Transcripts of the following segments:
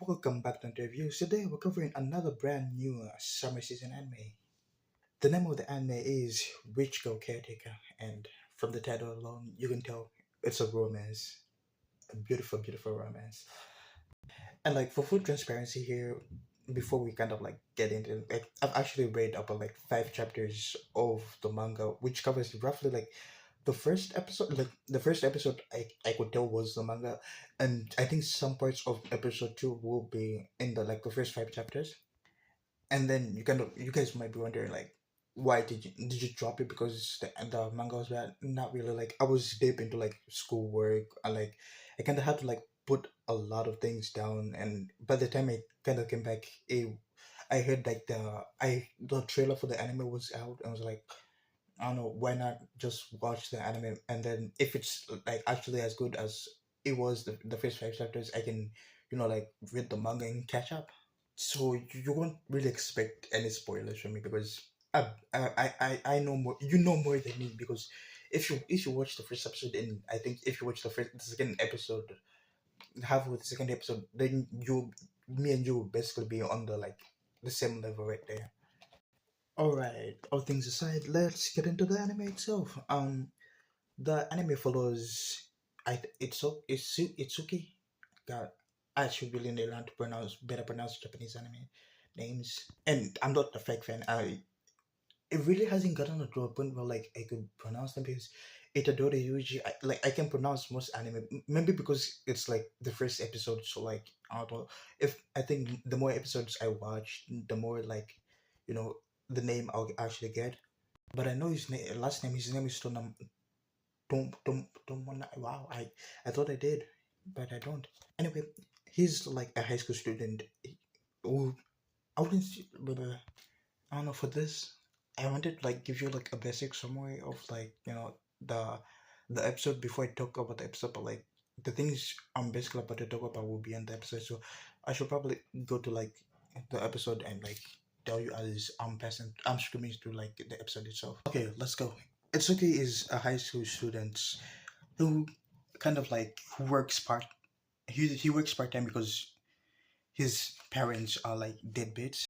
Welcome back to the reviews. Today we're covering another brand new summer season anime. The name of the anime is Rich Girl Caretaker, and from the title alone, you can tell it's a romance, a beautiful, beautiful romance. And like for full transparency here, before we kind of like get into it, like I've actually read about like 5 chapters of the manga, which covers roughly like the first episode. Like the first episode, I could tell was the manga, and I think some parts of episode 2 will be in the like the first 5 chapters. And then you guys might be wondering like, why did you drop it because the manga was bad? Not really. Like I was deep into like schoolwork, and like I kind of had to like put a lot of things down. And by the time I kind of came back, I heard like the trailer for the anime was out, and I was like, I don't know, why not just watch the anime, and then if it's like actually as good as it was the first 5 chapters, I can like read the manga and catch up. So you won't really expect any spoilers from me because I know more. You know more than me because if you watch the first episode, and I think if you watch the second episode, half of the second episode, then me and you will basically be on the same level right there. All right. All things aside, let's get into the anime itself. The anime follows. Itsuki. God, I should really learn to pronounce Japanese anime names. And I'm not a fake fan. It really hasn't gotten to a point where like I could pronounce them because Itadori Yuji. I can pronounce most anime. Maybe because it's like the first episode. So like I don't know. If I think the more episodes I watch, the more like you know the name I'll actually get. But I know his last name. His name is Wow, I thought I did, but I don't. Anyway, he's like a high school student who I wouldn't say, but I don't know. For this, I wanted to like give you like a basic summary of like the episode before I talk about the episode, but like the things I'm basically about to talk about will be in the episode, so I should probably go to like the episode and like tell you as I'm screaming through like the episode itself. Okay, let's go. Itsuki is a high school student who kind of like works he works part time because his parents are like deadbeats.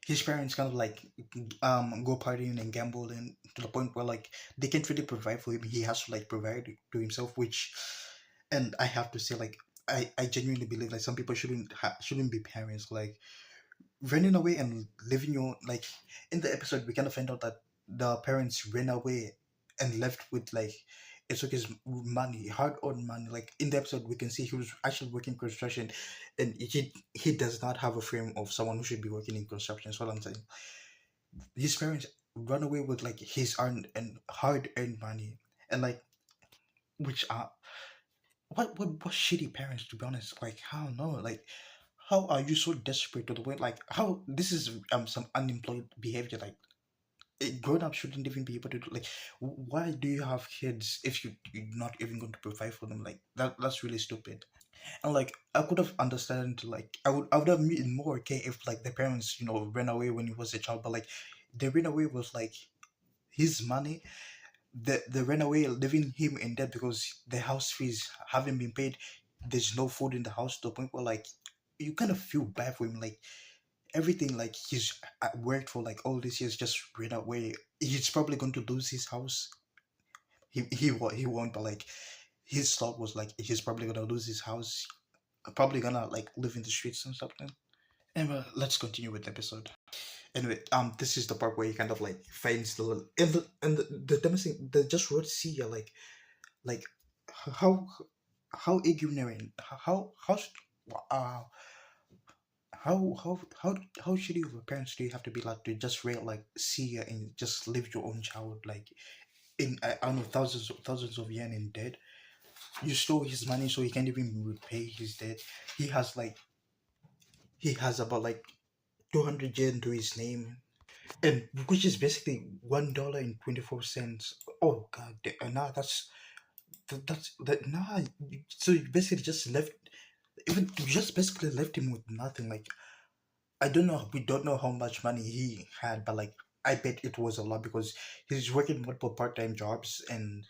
His parents kind of like go partying and gambling to the point where like they can't really provide for him. He has to like provide to himself, which and I have to say like I genuinely believe like some people shouldn't be parents. Like running away and living your like in the episode we kind of find out that the parents ran away and left with like it took his money, hard-earned money. Like in the episode we can see he was actually working construction, and he does not have a frame of someone who should be working in construction. That's what I'm saying. His parents run away with like his earned and hard-earned money, and like which are what shitty parents, to be honest. Like how no like how are you so desperate to the point like how this is some unemployed behavior. Like grown up shouldn't even be able to do like why do you have kids if you're not even going to provide for them? Like that's really stupid. And like I could have understood like I would have been more okay if like the parents ran away when he was a child, but like they ran away with like his money. They ran away leaving him in debt because the house fees haven't been paid. There's no food in the house to the point where like you kind of feel bad for him. Like everything like he's worked for like all these years just ran away. He's probably going to lose his house. He won't, but like his thought was like he's probably gonna lose his house, probably gonna like live in the streets and something. Anyway, let's continue with the episode. Anyway, this is the part where he kind of like finds the little and the dumbest thing, the just word see like how ignorant, uh how shitty of a parents do you have to be like to just read like see ya and just leave your own child like in I don't know thousands of yen in debt. You stole his money so he can't even repay his debt. He has like he has about like 200 yen to his name, and which is basically $1.24. Oh god, nah, that's that nah. So you basically just left, even you just basically left him with nothing. Like I don't know, we don't know how much money he had, but like I bet it was a lot because he's working multiple part-time jobs. And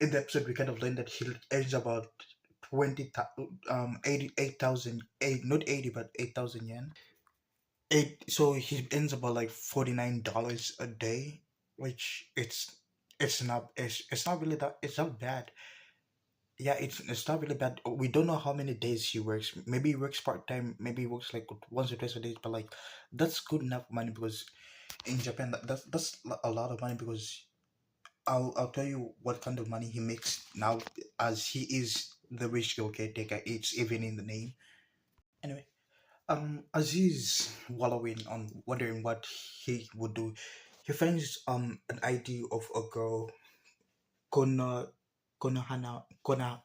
in the episode we kind of learned that he earns about 80 8,000 eight not 80 but 8,000 yen. It so he earns about like $49 a day, which it's not really that it's not bad. Yeah, it's not really bad. We don't know how many days he works. Maybe he works part time. Maybe he works like once or twice a day. But like that's good enough money because in Japan that's a lot of money because I'll tell you what kind of money he makes now as he is the rich girl caretaker. It's even in the name. Anyway, as he's wallowing on wondering what he would do, he finds an ID of a girl, Kono Konohana Kona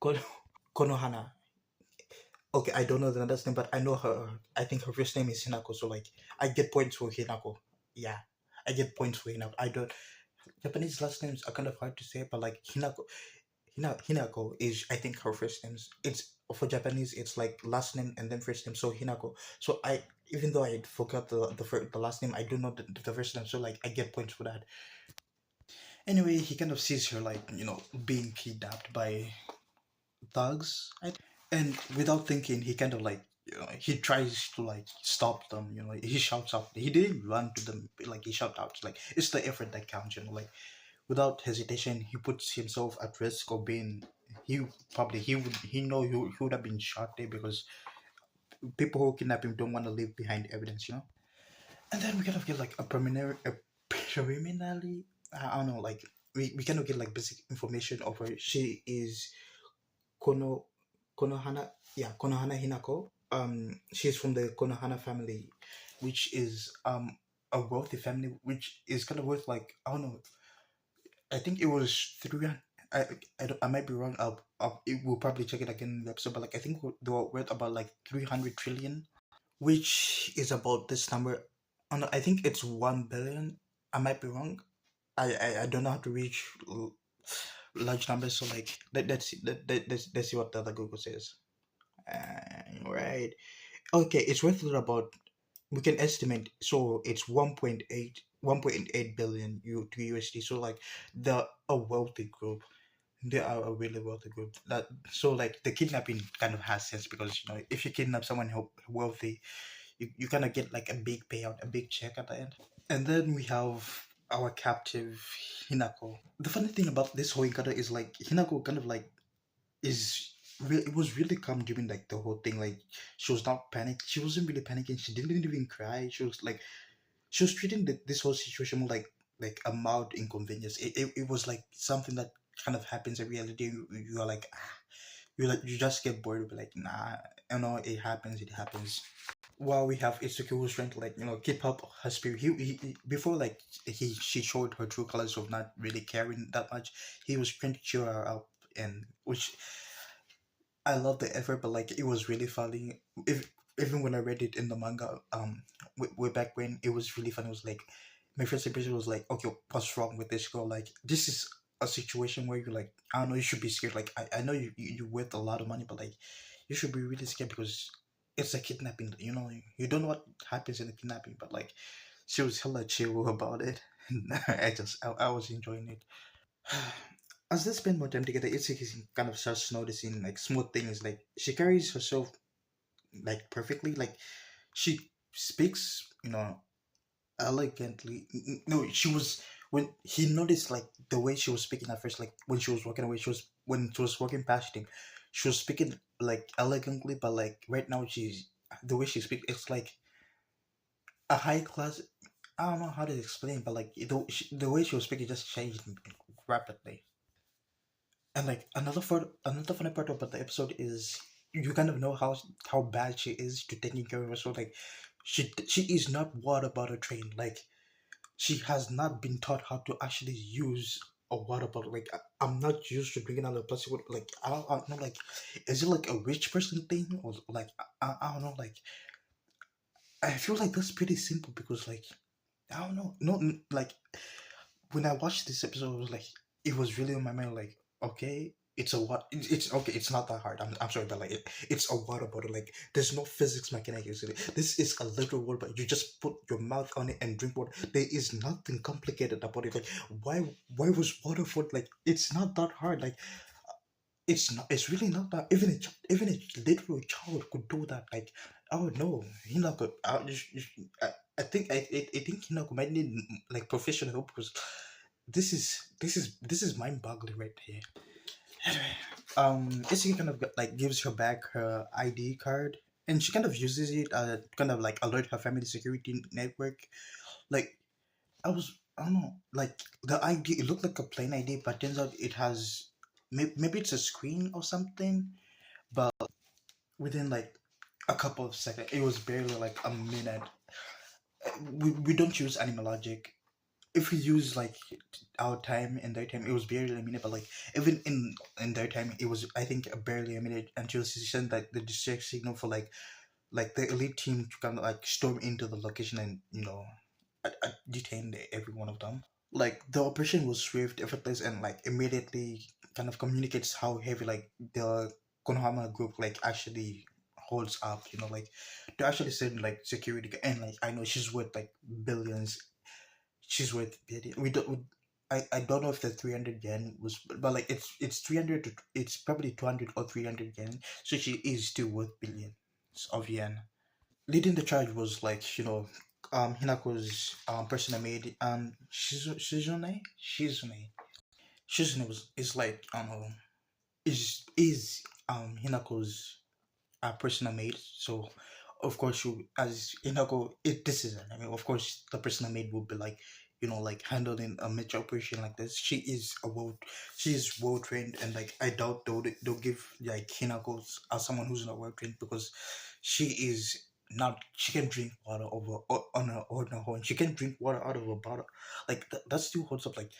Kono, Konohana. Okay, I don't know the last name, but I know her. I think her first name is Hinako. So like, I get points for Hinako. Yeah, I get points for Hinako. I don't Japanese last names are kind of hard to say, but like Hinako is I think her first names. It's for Japanese. It's like last name and then first name. So Hinako. So I even though I forgot the last name, I do know the first name. So like I get points for that. Anyway, he kind of sees her like being kidnapped by thugs. And without thinking, he kind of like he tries to like stop them. He shouts out. He didn't run to them. Like he shouts out. Like it's the effort that counts. Like without hesitation, he puts himself at risk of being. He probably he know he would have been shot there because people who kidnap him don't want to leave behind evidence. And then we kind of get like a preliminary. I don't know, like we kind of get like basic information of her. She is Kono Konohana, yeah, Konohana Hinako. She's from the Konohana family, which is a wealthy family, which is kind of worth like I don't know. I think it was 300. I might be wrong. We'll probably check it again in the episode, but like I think they were worth about like 300 trillion, which is about this number. I think it's 1 billion. I might be wrong. I don't know how to reach large numbers, so like let's see what the other Google says. Right. Okay, it's worth about we can estimate so it's 1.8 billion to USD. So like they're a wealthy group. They are a really wealthy group. That so like the kidnapping kind of has sense because if you kidnap someone wealthy, you kind of get like a big payout, a big check at the end. And then we have our captive Hinako. The funny thing about this whole encounter is like Hinako kind of like it was really calm during like the whole thing. Like she was not panicked. She wasn't really panicking. She didn't even cry. She was treating this whole situation more like a mild inconvenience. It was like something that kind of happens every other day. You are like you just get bored of it, like nah, it happens. It happens. While we have Itsuki who's trying to like keep up her spirit. Before like she showed her true colors of not really caring that much. He was trying to cheer her up, and which I love the effort, but like it was really funny. If Even when I read it in the manga, way back when, it was really funny. It was like my first impression was like, okay, what's wrong with this girl? Like this is a situation where you're like, I don't know, you should be scared. Like I know you worth a lot of money, but like you should be really scared because it's a kidnapping. You don't know what happens in the kidnapping, but like she was hella chill about it. I was enjoying it. As they spend more time together, Itsuki kind of starts noticing like smooth things. Like she carries herself like perfectly. Like she speaks, elegantly. No, she was when he noticed like the way she was speaking at first. Like when she was walking away, when she was walking past him, she was speaking like elegantly. But like right now, the way she speaks. It's like a high class. I don't know how to explain, but like the way she was speaking just changed rapidly. And like another funny part about the episode is you kind of know how bad she is to taking care of herself. Like she is not water bottle trained. Like she has not been taught how to actually use a water bottle. Like I'm not used to drinking out of plastic water. Like I don't know. Like is it like a rich person thing or like I don't know. Like I feel like that's pretty simple because like I don't know. No, like when I watched this episode, it was like it was really on my mind. Like, okay, it's a what? It's okay. It's not that hard. I'm sorry, but like it's a water bottle. Like, there's no physics mechanics in it. This is a literal water bottle. You just put your mouth on it and drink water. There is nothing complicated about it. Like, why was water for like? It's not that hard. Like, it's not. It's really not that. Even a literal child could do that. Like, oh no, Hinako. I think I think Hinako might need like professional help because this is mind boggling right here. Anyway, Itsuki kind of like gives her back her ID card, and she kind of uses it kind of like alert her family security network. Like I don't know, like the ID, it looked like a plain ID, but turns out it has maybe it's a screen or something. But within like a couple of seconds, it was barely like a minute. We don't use animal logic. If we use like our time and their time, it was barely a minute. But like even in their time, it was I think barely a minute until she sent like the distress signal for like the elite team to kind of like storm into the location and detain every one of them. Like the operation was swift, effortless, and like immediately kind of communicates how heavy like the Konohama group like actually holds up. Like to actually send like security and like I know she's worth like billions. She's worth billion. I don't know if the 300 yen was, but like it's 300 to it's probably 200 or 300 yen. So she is still worth billions of yen. Leading the charge was like Hinako's personal maid Shizune was is like I don't know is Hinako's personal maid. So of course you as Hinako this is I mean of course the personal maid would be like like handling a major operation like this. She is well trained, and like I doubt they'll give like Hinako's as someone who's not well trained because she is not she can drink water on her own. She can drink water out of a bottle. Like that still holds up. Like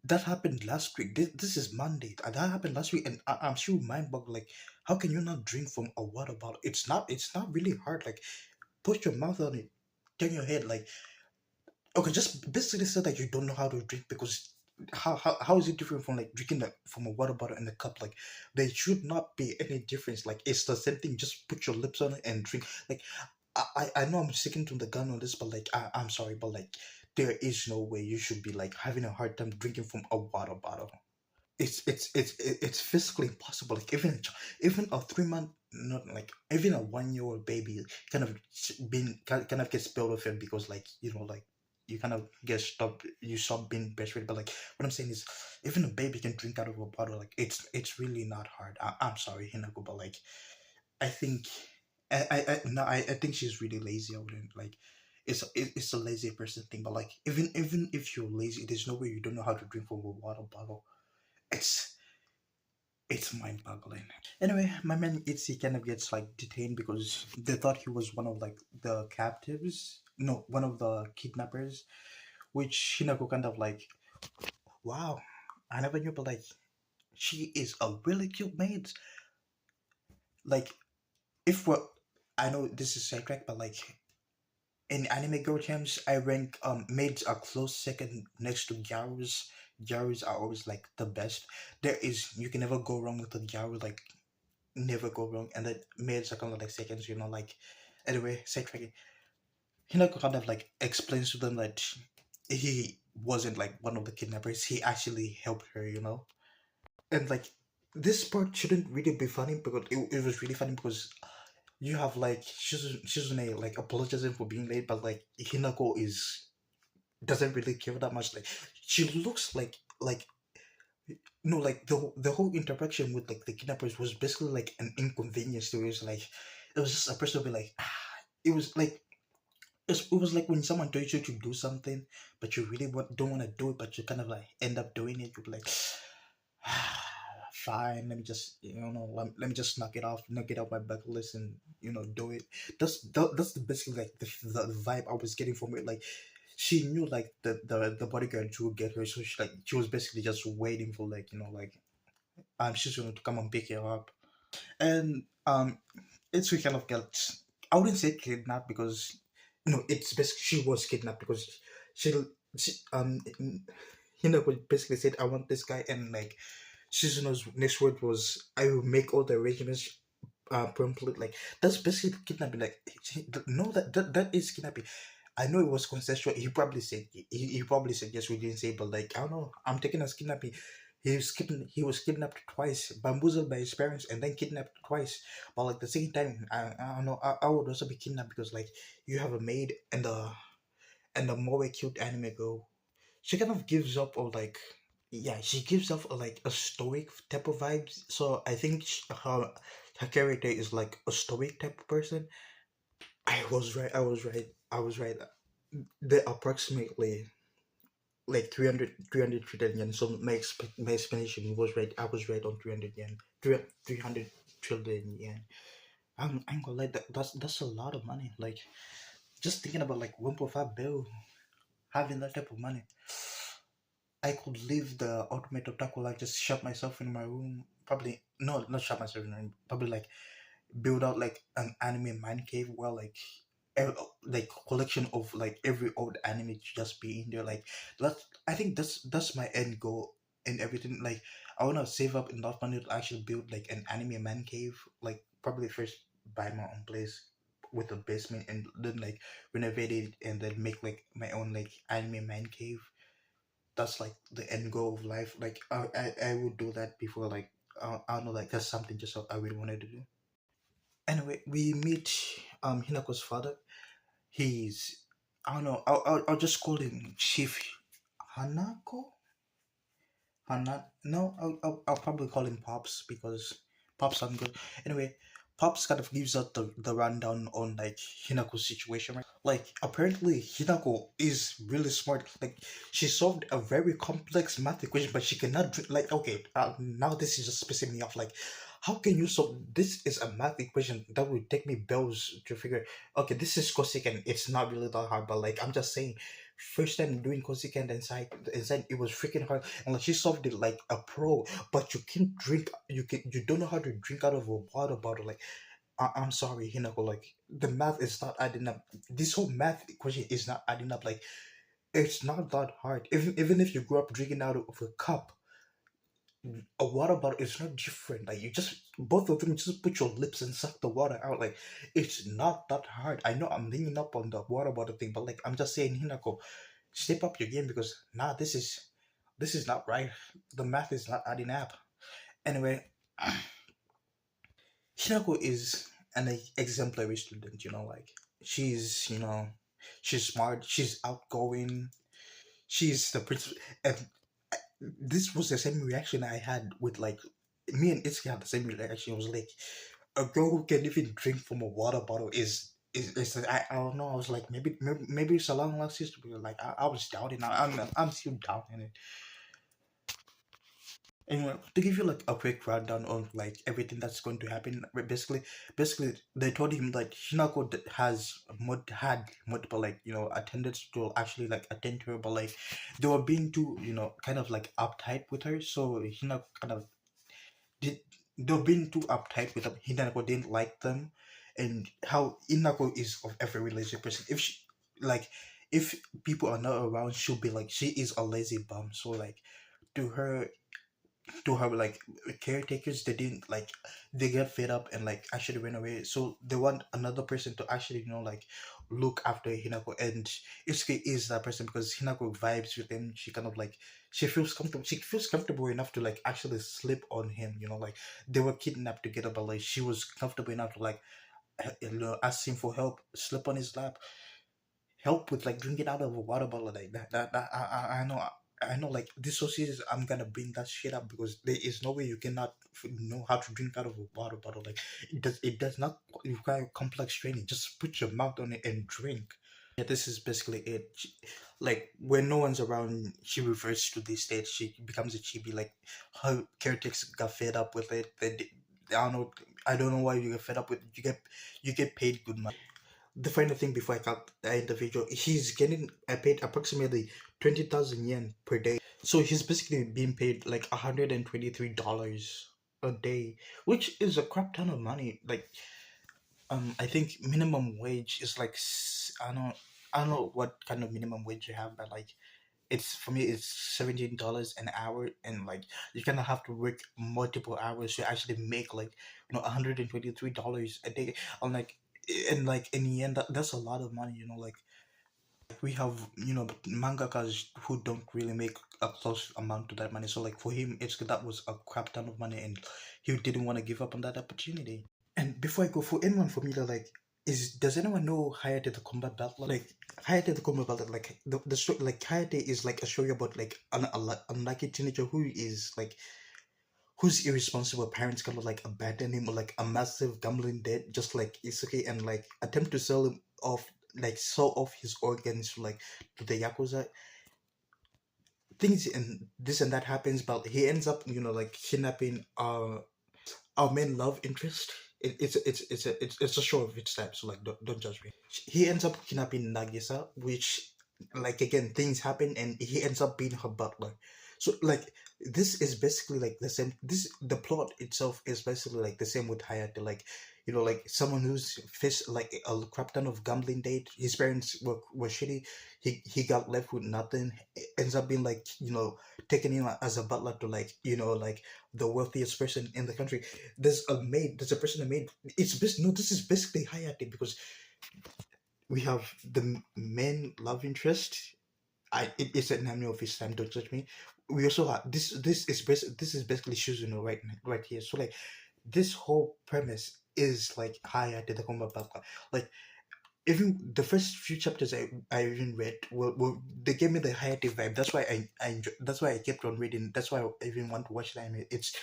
that happened last week. This is Monday. That happened last week, and I'm still mind boggling. Like, how can you not drink from a water bottle? It's not really hard. Like, put your mouth on it, turn your head. Like, okay, just basically say that you don't know how to drink because how is it different from like drinking from a water bottle in a cup? Like, there should not be any difference. Like, it's the same thing. Just put your lips on it and drink. Like, I know I'm sticking to the gun on this, but like I'm sorry, but like there is no way you should be like having a hard time drinking from a water bottle. It's physically impossible. Like even a 3 month, not like even a 1 year old baby kind of kind of gets spilled off it because like like you kind of get stopped you stop being breastfed. But like what I'm saying is even a baby can drink out of a bottle. Like it's really not hard. I'm sorry, Hinako, but like I think I no I think she's really lazy. I wouldn't like it's a lazy person thing. But like even if you're lazy, there's no way you don't know how to drink from a water bottle. It's it's mind boggling. Anyway, my man Itzy kind of gets like detained because they thought he was one of like the captives. No, one of the kidnappers, which Hinako kind of like, wow, I never knew, but like she is a really cute maid. Like if what I know this is sidetrack, but like in anime girl terms, I rank maids a close second next to gyros. Gyros are always like the best. There is you can never go wrong with a gyro. Like never go wrong. And then maids are kind of like seconds. Like anyway, sidetracking. Hinako kind of like explains to them that he wasn't like one of the kidnappers. He actually helped her. And like this part shouldn't really be funny because it was really funny because you have like Shizune like apologizing for being late, but like Hinako is doesn't really care that much. Like she looks like no, like the whole interaction with like the kidnappers was basically like an inconvenience to her. It was just a person be like it was like it was like when someone tells you to do something but you really don't want to do it, but you kind of like end up doing it. You'd be like fine, let me just let me just knock it off my bucket list and do it. That's basically like the vibe I was getting from it. Like she knew like the bodyguard would get her, so she was basically just waiting for like like she's going to come and pick her up. And it's we kind of got, I wouldn't say kidnapped because it's basically she was kidnapped because she she would basically said I want this guy, and like Shizuno's next word was I will make all the arrangements promptly. Like that's basically kidnapping. Like no, that is kidnapping. I know it was consensual. He probably said yes. We didn't say, but like I don't know. I'm taking as kidnapping. He was kidnapped twice, bamboozled by his parents, and then kidnapped twice. But like the second time, I don't know. I would also be kidnapped because like you have a maid and the more cute anime girl. She kind of gives up or like yeah, she gives off like a stoic type of vibes. So I think her character is like a stoic type of person. I was right. I was right. I was right. The approximately like 300 trillion yen. So my explanation was right. I was right on 300 yen. 300 trillion yen. I'm gonna like that's a lot of money. Like just thinking about like 1.5 bill having that type of money. I could leave the ultimate otaku like just shut myself in my room. Probably no, not shut myself in my room. Probably like build out like an anime man cave where like collection of like every old anime to just be in there. Like that's I think that's my end goal and everything. Like I wanna save up enough money to actually build like an anime man cave. Like probably first buy my own place with a basement and then like renovate it and then make like my own like anime man cave. That's like the end goal of life. Like I would do that before like I don't know like that's something just I really wanted to do. Anyway, we meet Hinako's father. He's I don't know. I'll just call him Chief Hanako. No, I'll probably call him Pops because Pops sound good. Anyway, Pops kind of gives out the rundown on like Hinako's situation. Right? Like apparently Hinako is really smart. Like she solved a very complex math equation, but she cannot like okay. Now this is just pissing me off. Like, how can you solve this? Is a math equation that would take me bells to figure. Okay, this is cosecant. It's not really that hard, but like I'm just saying. First time doing cosecant inside it was freaking hard and like she solved it like a pro, but you can't drink. You don't know how to drink out of a water bottle. Like I'm sorry, Hinako. Like the math is not adding up. This whole math equation is not adding up. Like it's not that hard. Even if you grew up drinking out of a cup, a water bottle is not different. Like you just both of them just put your lips and suck the water out. Like it's not that hard. I know I'm leaning up on the water bottle thing, but like I'm just saying, Hinako, step up your game because nah, this is not right. The math is not adding up. Anyway, Hinako is an exemplary student. Like she's smart. She's outgoing. She's the principal. And this was the same reaction I had with like me and Itsuki had the same reaction. It was like a girl who can even drink from a water bottle is I don't know. I was like maybe it's a long lost sister, but like I was doubting. I'm still doubting it. Anyway, to give you like a quick rundown on like everything that's going to happen, basically they told him like Hinako had multiple like attendants to actually like attend to her, but like they were being too kind of like uptight with her, so Hinako kind of did they were being too uptight with them. Hinako didn't like them, and how Hinako is of every lazy person. Like if people are not around, she'll be like she is a lazy bum. So like to her to have like caretakers they didn't like they get fed up and like actually went away, so they want another person to actually like look after Hinako, and Isuke is that person because Hinako vibes with him. She kind of like she feels comfortable enough to like actually slip on him, like they were kidnapped together, but like she was comfortable enough to like ask him for help, slip on his lap, help with like drinking out of a water bottle like that I know. I know, like this society, I'm gonna bring that shit up because there is no way you cannot know how to drink out of a water bottle. Like it does not require complex training. Just put your mouth on it and drink. Yeah, this is basically it. Like when no one's around, she reverts to this state. She becomes a chibi. Like her caretakers got fed up with it. I don't know. I don't know why you get fed up with it. You get paid good money. The final thing before I cut the individual, he's getting paid approximately 20,000 yen per day. So he's basically being paid like $123 a day, which is a crap ton of money. Like I think minimum wage is like I don't know what kind of minimum wage you have, but like it's for me it's $17 an hour, and like you kind of have to work multiple hours to actually make like $123 a day. And like in the end that's a lot of money. Like we have mangakas who don't really make a close amount to that money. So like for him, it's that was a crap ton of money, and he didn't want to give up on that opportunity. And before I go, for anyone familiar, like, is does anyone know Hayate the Combat Butler? Like Hayate the Combat Butler, like the story, like Hayate is like a story about like an unlucky teenager who is like whose irresponsible parents kind of like abandon him, or like a massive gambling debt, just like Isuke, and like attempt to sell him off, like sell off his organs like to the yakuza. Things and this and that happens, but he ends up, like kidnapping our main love interest. It's a show of its type, so like don't judge me. He ends up kidnapping Nagisa, which, like, again, things happen, and he ends up being her butler. So like this is basically like the same. This the plot itself is basically like the same with Hayate. Like, like someone who's faced like a crap ton of gambling debt. His parents were shitty. He got left with nothing. Ends up being like, taken in as a butler to like, like the wealthiest person in the country. There's a maid. There's a person, a maid. No. This is basically Hayate, because we have the main love interest. It's an enemy of his time. Don't judge me. We also have this is basically Shizuno right here. So like this whole premise is like Hayate the combat butler. Like, even the first few chapters I even read they gave me the Hayate vibe. That's why that's why I kept on reading. That's why I even want to watch the anime. It's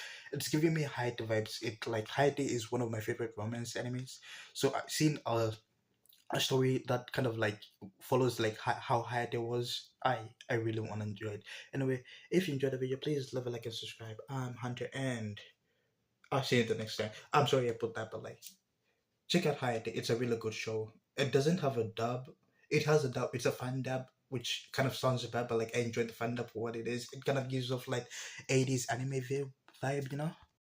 giving me Hayate vibes. It like Hayate is one of my favorite romance animes. So I've seen a story that kind of like follows like how Hayate was. I really want to enjoy it. Anyway, if you enjoyed the video, please leave a like and subscribe. I'm Hunter, and I'll see you the next time. I'm sorry I put that, but like, check out Hayate. It's a really good show. It doesn't have a dub. It has a dub. It's a fan dub, which kind of sounds bad, but like I enjoy the fan dub for what it is. It kind of gives off like 80s anime vibe,